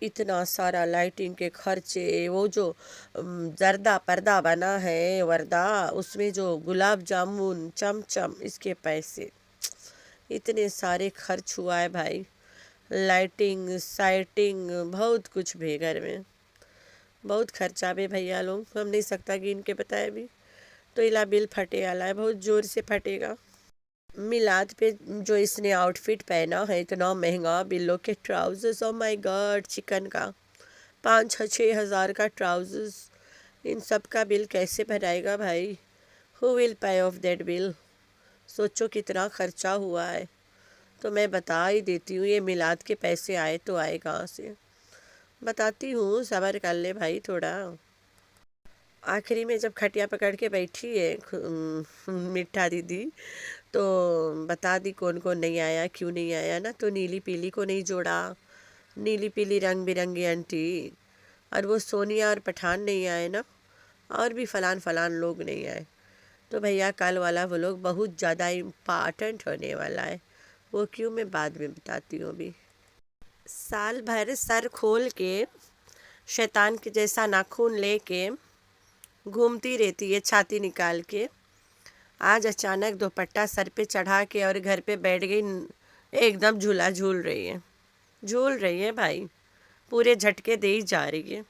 इतना सारा लाइटिंग के खर्चे, वो जो जर्दा पर्दा बना है वर्दा, उसमें जो गुलाब जामुन चमचम, इसके पैसे, इतने सारे खर्च हुआ है भाई। लाइटिंग साइटिंग बहुत कुछ भी घर में, बहुत खर्चा भी भैया लोग, हम नहीं सकता गिन के बताए भी। तो इला बिल फटे वाला है, बहुत ज़ोर से फटेगा। मिलाद पे जो इसने आउटफिट पहना है इतना महंगा, बिल्लो के trousers, oh my God, chicken का 5-6 हज़ार का ट्राउजर्स, इन सब का बिल कैसे भराएगा भाई? Who will pay of that bill? सोचो कितना खर्चा हुआ है। तो मैं बता ही देती हूँ, ये मिलाद के पैसे आए तो आए कहाँ से, बताती हूँ, सब्र कर ले भाई थोड़ा। आखिरी में जब खटिया पकड़ के बैठी है मिठा दीदी, तो बता दी कौन कौन नहीं आया, क्यों नहीं आया ना। तो नीली पीली को नहीं जोड़ा, नीली पीली रंग बिरंगी आंटी, और वो सोनिया और पठान नहीं आए ना, और भी फलान फलान लोग नहीं आए। तो भैया कल वाला वो लोग बहुत ज़्यादा इम्पॉर्टेंट होने वाला है, वो क्यों मैं बाद में बताती हूँ अभी। साल भर सर खोल के शैतान के जैसा नाखून लेके घूमती रहती है छाती निकाल के, आज अचानक दुपट्टा सर पे चढ़ा के और घर पे बैठ गई, एकदम झूला झूल रही है भाई, पूरे झटके दे ही जा रही है।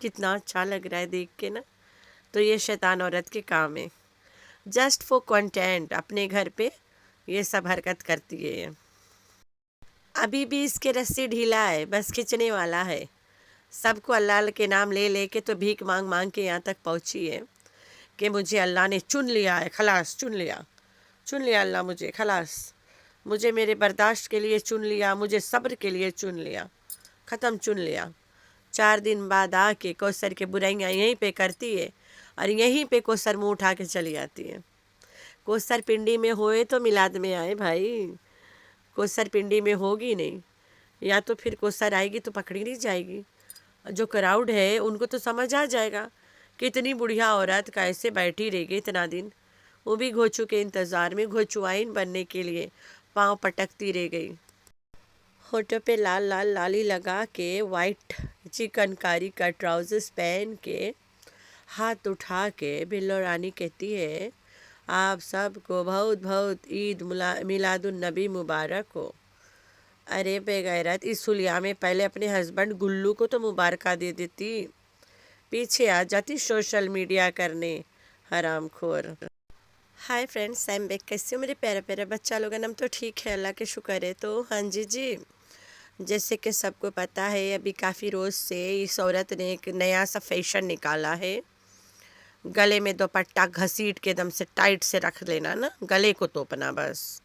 कितना अच्छा लग रहा है देख के ना। तो ये शैतान औरत के काम है, जस्ट फॉर कंटेंट, अपने घर पे ये सब हरकत करती है ये। अभी भी इसके रस्सी ढीला है, बस खींचने वाला है। सबको अल्लाह के नाम ले लेके तो भीख मांग मांग के यहाँ तक पहुँची है कि मुझे अल्लाह ने चुन लिया है, खलास चुन लिया अल्लाह मुझे, खलास मुझे मेरे बर्दाश्त के लिए चुन लिया, मुझे सब्र के लिए चुन लिया, ख़त्म चुन लिया। 4 दिन बाद आके कौसर के बुराइयाँ यहीं पे करती है और यहीं पे कौसर मुँह उठा के चली आती है। कौसर पिंडी में होए तो मिलाद में आए भाई, कौसर पिंडी में होगी नहीं, या तो फिर कौसर आएगी तो पकड़ी नहीं जाएगी। जो क्राउड है उनको तो समझ आ जाएगा कि इतनी बुढ़िया औरत कैसे बैठी रह गई इतना दिन, वो भी घोचू के इंतज़ार में, घोचुआइन बनने के लिए पाँव पटकती रह गई। होठों पे लाल लाल लाली लगा के, वाइट चिकनकारी का ट्राउजर्स पहन के, हाथ उठा के बिल्लो रानी कहती है, आप सबको बहुत बहुत ईद मिलादुन नबी मुबारक हो। अरे बेगैरत, इस हुलिया में पहले अपने हस्बैंड गुल्लू को तो मुबारका दे देती, पीछे आ जाती सोशल मीडिया करने, हरामखोर। Hi friends, I am back. कैसे हो मेरे प्यारे प्यारे बच्चा लोग? हम तो ठीक है, अल्लाह के शुक्र है। तो हाँ जी, जैसे कि सबको पता है, अभी काफ़ी रोज़ से इस औरत ने एक नया सा फैशन निकाला है, गले में दुपट्टा घसीट के एकदम से टाइट से रख लेना ना, गले को तोपना बस,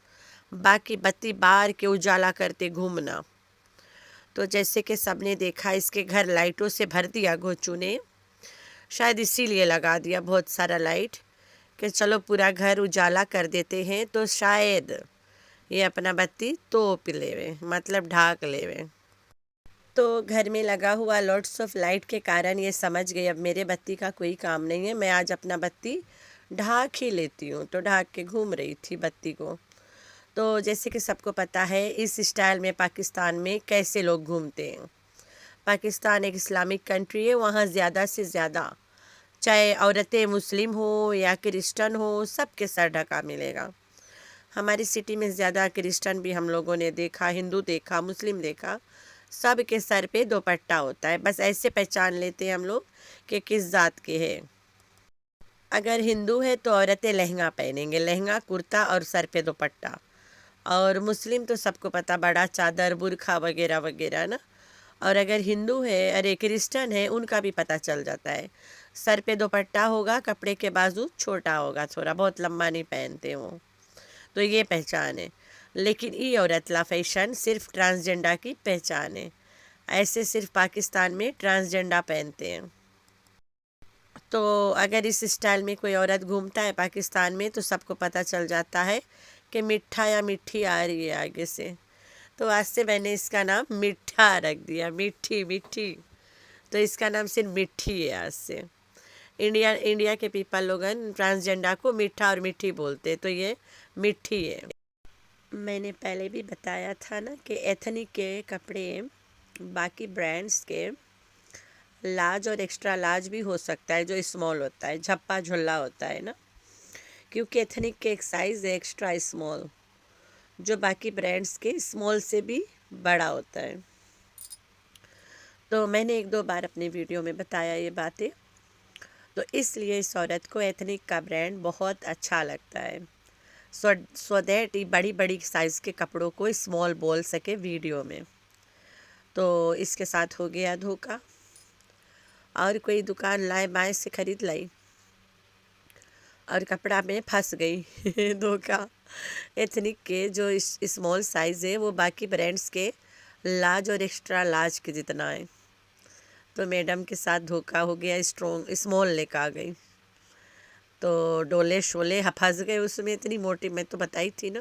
बाकी बत्ती बार के उजाला करते घूमना। तो जैसे कि सबने देखा, इसके घर लाइटों से भर दिया घोचू ने, शायद इसीलिए लगा दिया बहुत सारा लाइट कि चलो पूरा घर उजाला कर देते हैं, तो शायद ये अपना बत्ती तोप लेवे, मतलब ढाक लेवे। तो घर में लगा हुआ लॉट्स ऑफ लाइट के कारण ये समझ गई अब मेरे बत्ती का कोई काम नहीं है, मैं आज अपना बत्ती ढाक ही लेती हूँ। तो ढाक के घूम रही थी बत्ती को। तो जैसे कि सबको पता है, इस स्टाइल में पाकिस्तान में कैसे लोग घूमते हैं। पाकिस्तान एक इस्लामिक कंट्री है, वहाँ ज़्यादा से ज़्यादा चाहे औरतें मुस्लिम हो या क्रिश्चन हो, सबके सर ढका मिलेगा। हमारी सिटी में ज़्यादा क्रिश्चन भी हम लोगों ने देखा, हिंदू देखा, मुस्लिम देखा, सब के सर पे दुपट्टा होता है। बस ऐसे पहचान लेते हैं हम लोग कि किस ज़ात के हैं। अगर हिंदू है तो औरतें लहंगा पहनेंगे, लहंगा कुर्ता और सर पे दुपट्टा, और मुस्लिम तो सबको पता, बड़ा चादर बुरखा वगैरह वगैरह ना। और अगर हिंदू है, अरे क्रिश्चन है, उनका भी पता चल जाता है, सर पे दुपट्टा होगा, कपड़े के बाजू छोटा होगा, थोड़ा बहुत लंबा नहीं पहनते हो, तो ये पहचान है। लेकिन ये औरतला फैशन सिर्फ ट्रांसजेंडर की पहचान है, ऐसे सिर्फ पाकिस्तान में ट्रांसजेंडर पहनते हैं। तो अगर इस स्टाइल में कोई औरत घूमता है पाकिस्तान में, तो सबको पता चल जाता है कि मिठा या मिट्ठी आ रही है आगे से। तो आज से मैंने इसका नाम मिठा रख दिया, मिट्ठी मिट्ठी, तो इसका नाम सिर्फ मिट्ठी है आज से। इंडिया के पीपल लोग ट्रांसजेंडर को मीठा और मिट्ठी बोलते, तो ये मिट्ठी है। मैंने पहले भी बताया था ना कि एथनिक के कपड़े باقی برانڈس کے لارج اور ایکسٹرا لارج بھی ہو سکتا ہے، جو اسمال ہوتا ہے، جھپا جھلا ہوتا ہے نا، کیونکہ ایتھنک کے ایک سائز ہے ایکسٹرا اسمال، جو باقی برانڈس کے اسمال سے بھی بڑا ہوتا ہے۔ تو میں نے ایک دو بار اپنی ویڈیو میں بتایا یہ باتیں، تو اس لیے اس عورت کو ایتھنک کا برانڈ بہت اچھا لگتا ہے، سو دیٹ بڑی بڑی سائز کے کپڑوں کو اسمال بول سکے ویڈیو میں۔ تو اس کے ساتھ ہو گیا دھوکا، اور کوئی دکان لائے بائیں سے خرید لائی اور کپڑا میں پھنس گئی دھوکا۔ ایتھنک کے جو اسمال سائز ہے وہ باقی برانڈس کے لارج اور ایکسٹرا لارج کے جتنا ہے، تو میڈم کے ساتھ دھوکا ہو گیا، اسمال لے کے آ گئی، تو ڈولے شولے پھنس گئے اس میں، اتنی موٹی، میں تو بتائی تھی نا،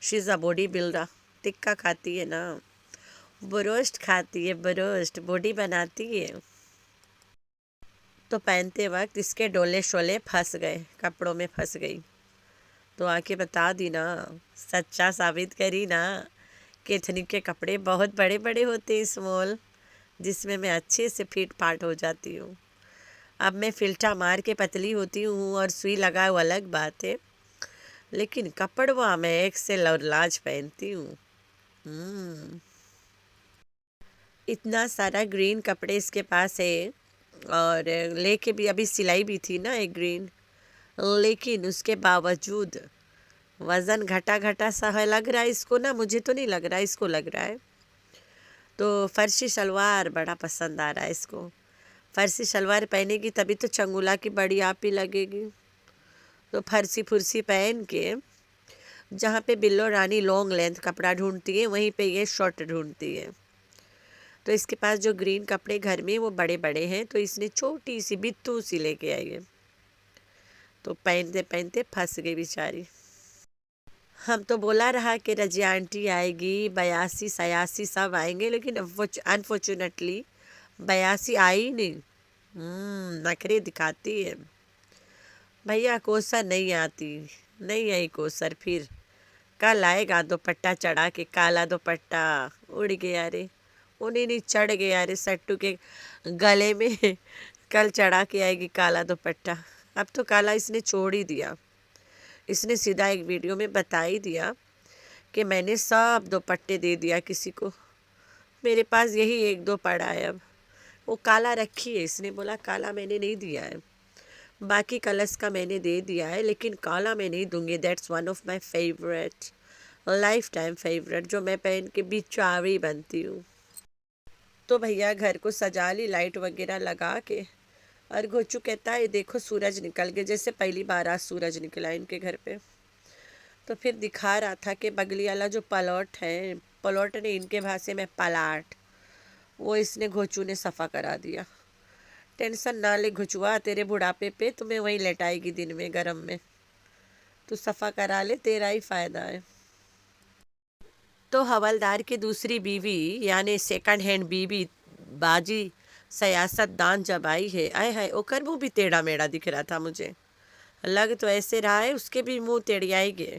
she's a body builder, tikka کھاتی ہے نا، بروسٹ کھاتی ہے، بروسٹ باڈی بناتی ہے، تو پہنتے وقت اس کے ڈولے شولے پھنس گئے، کپڑوں میں پھنس گئی، تو آ کے بتا دی نا، سچا ثابت کری نا کہ ایتھنک کے کپڑے بہت بڑے بڑے ہوتے ہیں اسمال، جس میں اچھے سے فٹ پاٹ ہو جاتی ہوں۔ اب میں فلٹا مار کے پتلی ہوتی ہوں اور سوئی لگا وہ الگ بات ہے، لیکن کپڑوا میں ایکسل اور لارج پہنتی ہوں۔ اتنا سارا گرین کپڑے اس کے پاس ہے، اور لے کے بھی ابھی سلائی بھی تھی نا ایک گرین، لیکن اس کے باوجود وزن گھٹا سا ہے، لگ رہا ہے اس کو نا، مجھے تو نہیں لگ رہا، اس کو لگ رہا ہے۔ تو فرشی شلوار بڑا پسند آ رہا ہے اس کو، فرشی شلوار پہنے گی تبھی تو چنگولا کی بڑی آپ ہی لگے گی، تو فرسی پھرسی پہن کے جہاں پہ بلو رانی لانگ لینتھ کپڑا ڈھونڈتی ہے وہیں پہ یہ شارٹ ڈھونڈتی ہے، تو اس کے پاس جو گرین کپڑے گھر میں وہ بڑے بڑے ہیں، تو اس نے چھوٹی سی بتو سی لے کے آئی ہے، تو پہنتے پہنتے پھنس گئی بیچاری۔ ہم تو بولا رہا کہ رجیا آنٹی آئے گی، 82 87 سب آئیں گے، لیکن انفارچونیٹلی 82 آئی نہیں، نخرے دکھاتی ہے۔ بھیا کوثر نہیں آتی، نہیں آئی کوثر، پھر کل آئے گا دوپٹہ چڑھا کے، کالا دوپٹہ اڑ گیا رے، انہیں نہیں چڑھ گیا رے سٹو کے گلے میں، کل چڑھا کے آئے گی کالا دوپٹہ۔ اب تو کالا اس نے چھوڑ ہی دیا، اس نے سیدھا ایک ویڈیو میں بتا ہی دیا کہ میں نے سب دوپٹے دے دیا کسی کو، میرے پاس یہی ایک دو پڑا ہے، اب وہ کالا رکھی ہے، اس نے بولا کالا میں نے نہیں دیا ہے، باقی کلرس کا میں نے دے دیا ہے، لیکن کالا میں نہیں دوں گی، that's one of my favourite, life time favourite, جو میں پہن کے بیچاری بنتی ہوں۔ تو بھیا گھر کو سجا لی لائٹ وغیرہ لگا کے، اور گوچو کہتا ہے دیکھو سورج نکل گئے، جیسے پہلی بار آج سورج نکلا ان کے گھر پہ، تو پھر دکھا رہا تھا کہ بگلی والا جو پلاٹ ہے، پلاٹ نے ان کے بھاشے میں پلاٹ، وہ اس نے گھوچو نے صفا کرا دیا۔ ٹینشن نہ لے گھوچوا، تیرے بڑھاپے پہ تمہیں وہیں لٹائے گی دن میں گرم میں، تو صفا کرا لے، تیرا ہی فائدہ ہے۔ تو حوالدار کی دوسری بیوی یعنی سیکنڈ ہینڈ بیوی باجی سیاست دان جب آئی ہے، آئے ہائے اوکر منہ بھی ٹیڑھا میڑا دکھ رہا تھا مجھے، لگ تو ایسے رہا ہے اس کے بھی منہ ٹیڑھیائی گئے،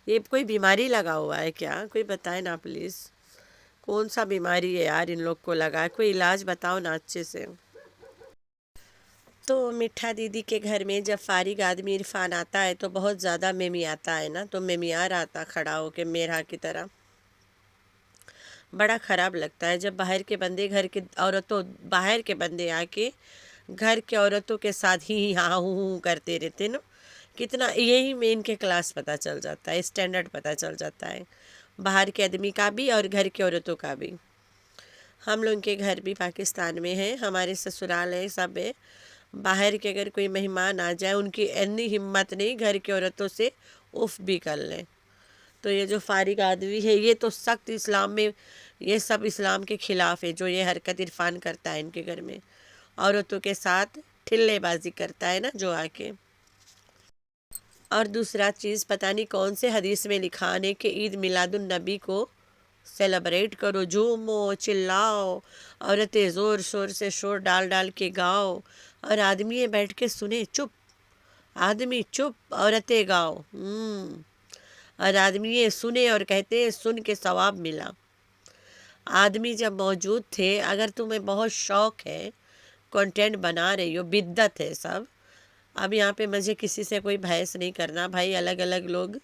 یہ کوئی بیماری لگا ہوا ہے کیا؟ کوئی بتائے نا پلیز، کون سا بیماری ہے یار ان لوگ کو لگا ہے، کوئی علاج بتاؤ نا اچھے سے۔ تو مٹھا دیدی کے گھر میں جب فارغ آدمی عرفان آتا ہے تو بہت زیادہ میمی آتا ہے نا، تو میمیار آتا کھڑا ہو کے میرا کی طرح، بڑا خراب لگتا ہے جب باہر کے بندے گھر کے عورتوں، باہر کے بندے آ کے گھر کے عورتوں کے ساتھ ہی ہاں ہوں کرتے رہتے نا، کتنا یہی میں ان کے کلاس پتہ چل جاتا ہے، اسٹینڈرڈ پتہ چل جاتا ہے، باہر کے آدمی کا بھی اور گھر کے عورتوں کا بھی۔ ہم لوگ کے گھر بھی پاکستان میں ہے، ہمارے سسرال ہے، سب ہے، باہر کے اگر کوئی مہمان آ جائے ان کی اتنی ہمت نہیں گھر کی عورتوں سے اف بھی کر لیں، تو یہ جو فارغ آدمی ہے یہ تو سخت اسلام میں، یہ سب اسلام کے خلاف ہے جو یہ حرکت عرفان کرتا ہے ان کے گھر میں، عورتوں کے ساتھ ٹھلے بازی کرتا ہے نا جو آ کے۔ اور دوسرا چیز پتہ نہیں کون سے حدیث میں لکھا ہے کہ عید میلاد النبی کو سیلیبریٹ کرو، جھومو چلاؤ، عورتیں زور شور سے شور ڈال ڈال کے گاؤ، اور آدمی بیٹھ کے سنے، چپ، آدمی چپ، عورتیں گاؤ، اور آدمی یہ سنے اور کہتے ہیں سن کے ثواب ملا۔ आदमी जब मौजूद थे, अगर तुम्हें बहुत शौक है, कंटेंट बना रही हो, बिद्दत है सब। अब यहाँ पे मुझे किसी से कोई बहस नहीं करना भाई, अलग अलग लोग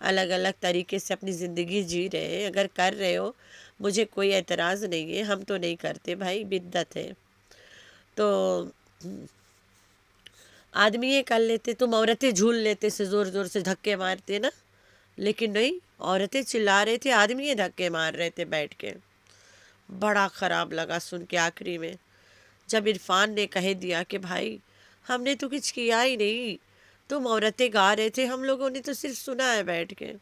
अलग अलग तरीके से अपनी ज़िंदगी जी रहे हैं, अगर कर रहे हो मुझे कोई एतराज़ नहीं है, हम तो नहीं करते भाई, बिद्दत है। तो आदमी ये कर लेते, तुम औरतें झूल लेते से ज़ोर ज़ोर से धक्के मारते ना, लेकिन नहीं, औरतें चिल्ला रहे थे, आदमी ये धक्के मार रहे थे बैठ के। बड़ा ख़राब लगा सुन के आखिरी में, जब इरफान ने कह दिया कि भाई हमने तो कुछ किया ही नहीं, तुम औरतें गा रहे थे, हम लोगों ने तो सिर्फ सुना है बैठ के।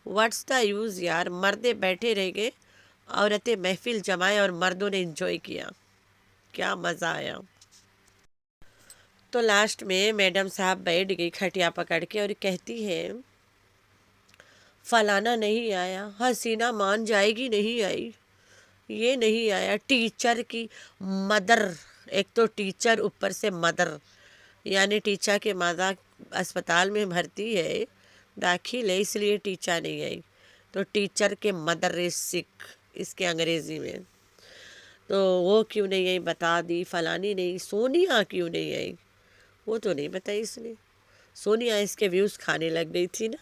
व्हाट्स द यूज़ यार, मर्दे बैठे रह गए, औरतें महफिल जमाए और मर्दों ने एंजॉय किया, क्या मज़ा आया। तो लास्ट में मैडम साहब बैठ गई खटिया पकड़ के और कहती है फलाना नहीं आया, हसीना मान जाएगी नहीं आई, ये नहीं आया, टीचर की मदर, एक तो टीचर ऊपर से मदर, यानी टीचर के मादा अस्पताल में भर्ती है, दाखिल है, इसलिए टीचर नहीं आई। तो टीचर के मदर इज सिक, इसके अंग्रेज़ी में। तो वो क्यों नहीं आई बता दी, फलानी नहीं, सोनिया क्यों नहीं आई वो तो नहीं बताई इसने। सोनिया इसके व्यूज़ खाने लग गई थी ना,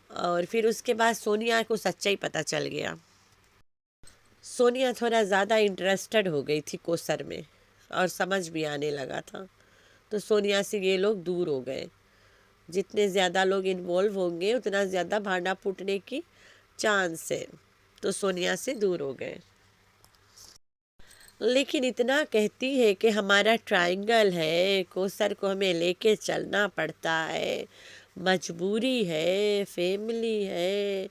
और फिर उसके बाद सोनिया को सच्चाई पता चल गया। सोनिया थोड़ा ज़्यादा इंटरेस्टेड हो गई थी कोसर में, और समझ भी आने लगा था, तो सोनिया से ये लोग दूर हो गए। जितने ज़्यादा लोग इन्वॉल्व होंगे उतना ज़्यादा भांडा फूटने की चांस है, तो सोनिया से दूर हो गए। लेकिन इतना कहती है कि हमारा ट्रायंगल है, कोसर को हमें लेके चलना पड़ता है, मजबूरी है, फैमिली है।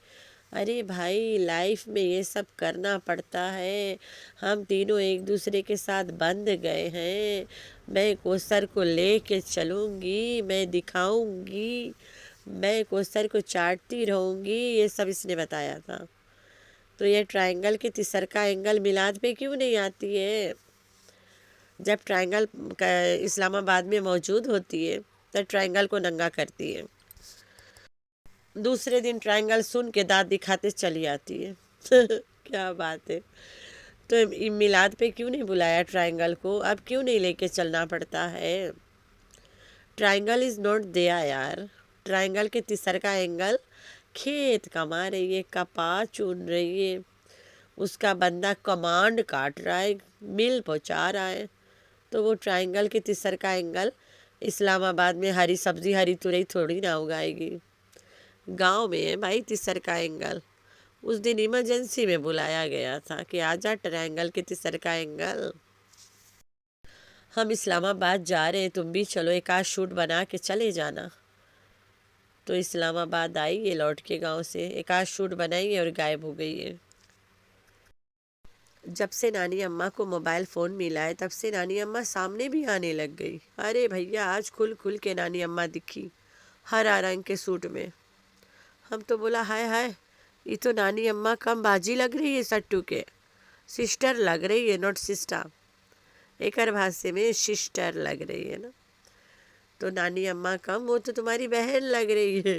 अरे भाई लाइफ में ये सब करना पड़ता है, हम तीनों एक दूसरे के साथ बंध गए हैं, मैं कोसर को लेके चलूँगी, मैं दिखाऊंगी, मैं कोसर को चाटती रहूँगी, ये सब इसने बताया था। तो ये ट्रायंगल के तिसरका एंगल मिलाद पे क्यों नहीं आती है? जब ट्रायंगल इस्लामाबाद में मौजूद होती है तो ट्रायंगल को नंगा करती है, दूसरे दिन ट्रायंगल सुन के दांत दिखाते चली आती है। क्या बात है। तो मिलाद पे क्यों नहीं बुलाया ट्रायंगल को, अब क्यों नहीं लेके चलना पड़ता है? ट्रायंगल इज़ नॉट दिया यार, ट्रायंगल के तिसरका एंगल खेत कमा रही है, कपास चुन रही है, उसका बंदा कमांड काट रहा है, मिल पहुंचा रहा है, तो वो ट्रायंगल के तिसरका एंगल इस्लामाबाद में हरी सब्जी हरी तुरई थोड़ी ना उगाएगी, गांव में है भाई तिसरका एंगल। उस दिन इमरजेंसी में बुलाया गया था कि आजा ट्रायंगल के तिसरका एंगल, हम इस्लामाबाद जा रहे हैं, तुम भी चलो, एक आध शूट बना के चले जाना। तो इस्लामाबाद आई ये लौट के गांव से, एक आध शूट बनाई और गायब हो गई है। जब से नानी अम्मा को मोबाइल फ़ोन मिला है तब से नानी अम्मा सामने भी आने लग गई। अरे भैया आज खुल खुल के नानी अम्मा दिखी, हरा रंग के सूट में। हम तो बोला हाय हाय, ये तो नानी अम्मा कम बाजी लग रही है सट्टू के, सिस्टर लग रही है, नॉट सिस्टर, एक भाषा में सिस्टर लग रही है ना। तो नानी अम्मा कम, वो तो तुम्हारी बहन लग रही है,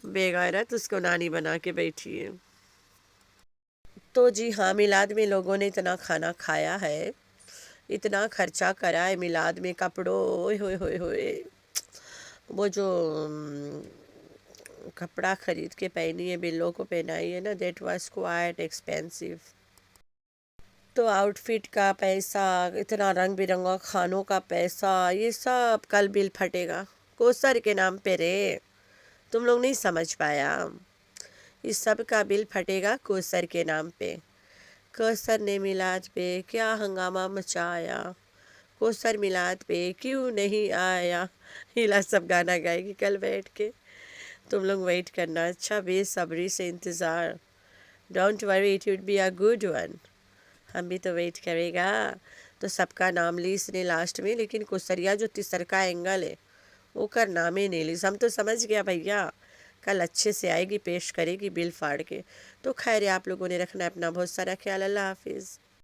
बेगैरत उसको नानी बना के बैठी है। तो जी हाँ, मिलाद में लोगों ने इतना खाना खाया है, इतना खर्चा करा है मिलाद में, कपड़ों, ओए होए होए होए, वो जो कपड़ा खरीद के पहनी है, बिल्लों को पहनाई है ना, देट वाज क्वाइट एक्सपेंसिव। तो आउटफिट का पैसा, इतना रंग बिरंगा खानों का पैसा, ये सब कल बिल फटेगा कोसर के नाम पे रे, तुम लोग नहीं समझ पाया, इस सब का बिल फटेगा कोसर के नाम पे। कोसर ने मिलाद पे क्या हंगामा मचाया, कोसर मिलाद पे क्यों नहीं आया, हिला सब गाना गाएगी कल बैठ के, तुम लोग वेट करना, अच्छा बेसब्री से इंतज़ार, don't worry it would be a good one, हम भी तो वेट करेगा। तो सबका नाम ली इसने लास्ट में, लेकिन कोसरिया जो तिसरका एंगल है वो कर नामे नहीं ली, हम तो समझ गया भैया कल अच्छे से आएगी, पेश करेगी बिल फाड़ के। तो खैर आप लोगों ने रखना अपना बहुत सारा ख्याल, अल्लाह हाफिज़।